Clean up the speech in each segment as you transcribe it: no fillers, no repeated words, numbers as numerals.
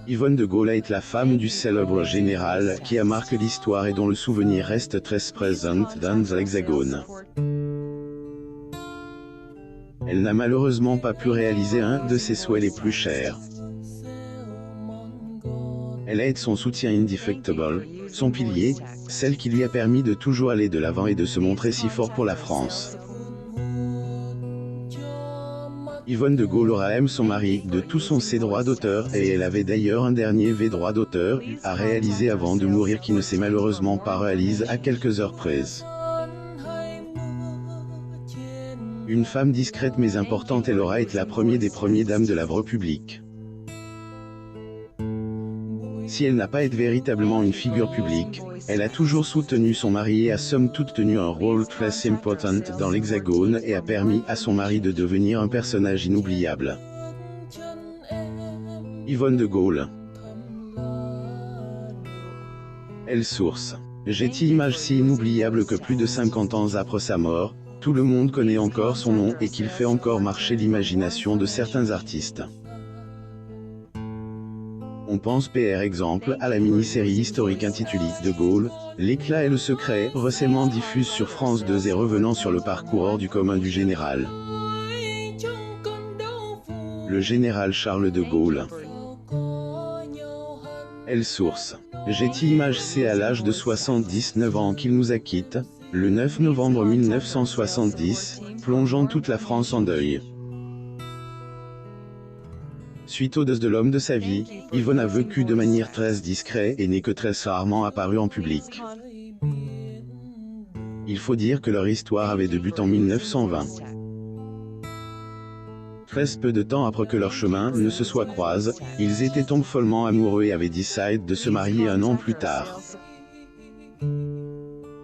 Yvonne de Gaulle est la femme du célèbre général qui a marqué l'histoire et dont le souvenir reste très présent dans l'Hexagone. Elle n'a malheureusement pas pu réaliser un de ses souhaits les plus chers. Elle est son soutien indéfectible, son pilier, celle qui lui a permis de toujours aller de l'avant et de se montrer si fort pour la France. Yvonne de Gaulle aime son mari de tous ses droits d'auteur et elle avait d'ailleurs un dernier droit d'auteur à réaliser avant de mourir qui ne s'est malheureusement pas réalisé à quelques heures près. Une femme discrète mais importante, elle aura été la première des premières dames de la République. Si elle n'a pas été véritablement une figure publique, elle a toujours soutenu son mari et a somme toute tenu un rôle très important dans l'Hexagone et a permis à son mari de devenir un personnage inoubliable. Yvonne de Gaulle. Elle source. J'ai une image si inoubliable que plus de 50 ans après sa mort, tout le monde connaît encore son nom et qu'il fait encore marcher l'imagination de certains artistes. On pense par exemple à la mini-série historique intitulée De Gaulle, l'éclat et le secret, récemment diffuse sur France 2 et revenant sur le parcours hors du commun du général. Le général Charles de Gaulle. Elle source. J'ai image c'est à l'âge de 79 ans qu'il nous a quitté, le 9 novembre 1970, plongeant toute la France en deuil. Suite au deuil de l'homme de sa vie, Yvonne a vécu de manière très discrète et n'est que très rarement apparue en public. Il faut dire que leur histoire avait débuté en 1920. Très peu de temps après que leurs chemins ne se soient croisés, ils étaient tombés follement amoureux et avaient décidé de se marier un an plus tard.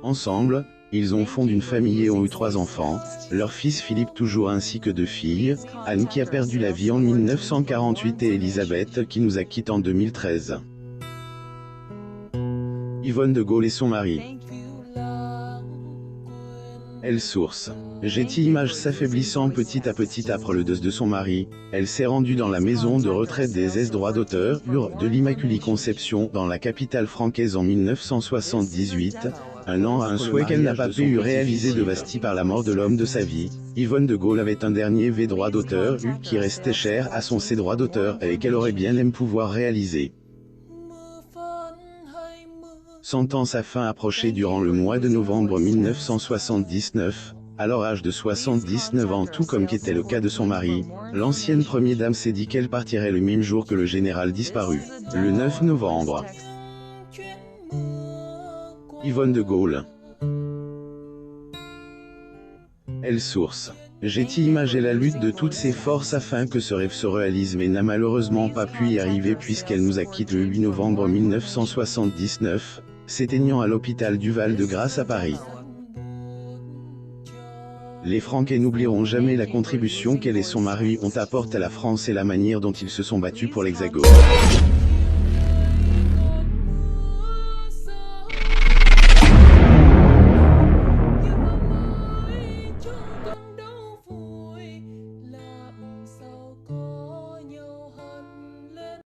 Ensemble, ils ont fondé une famille et ont eu 3 enfants, leur fils Philippe toujours ainsi que 2 filles, Anne qui a perdu la vie en 1948 et Elisabeth qui nous a quittés en 2013. Yvonne de Gaulle et son mari. Elle source. J'ai image s'affaiblissant petit à petit après le deuil de son mari, elle s'est rendue dans la maison de retraite des droits d'auteur, de l'Immaculée Conception dans la capitale francaise en 1978, un souhait qu'elle n'a pas pu réaliser de Bastille par la mort de l'homme de sa vie. Yvonne de Gaulle avait un dernier droit d'auteur qui restait cher à son droit d'auteur et qu'elle aurait bien aimé pouvoir réaliser. Sentant sa fin approcher durant le mois de novembre 1979, alors âge de 79 ans tout comme qu'était le cas de son mari, l'ancienne première dame s'est dit qu'elle partirait le même jour que le général disparu, le 9 novembre. Yvonne de Gaulle. Elle source. J'ai imagé la lutte de toutes ses forces afin que ce rêve se réalise mais n'a malheureusement pas pu y arriver puisqu'elle nous a quitté le 8 novembre 1979, s'éteignant à l'hôpital du Val-de-Grâce à Paris. Les Francais n'oublieront jamais la contribution qu'elle et son mari ont apportée à la France et la manière dont ils se sont battus pour l'Hexagone.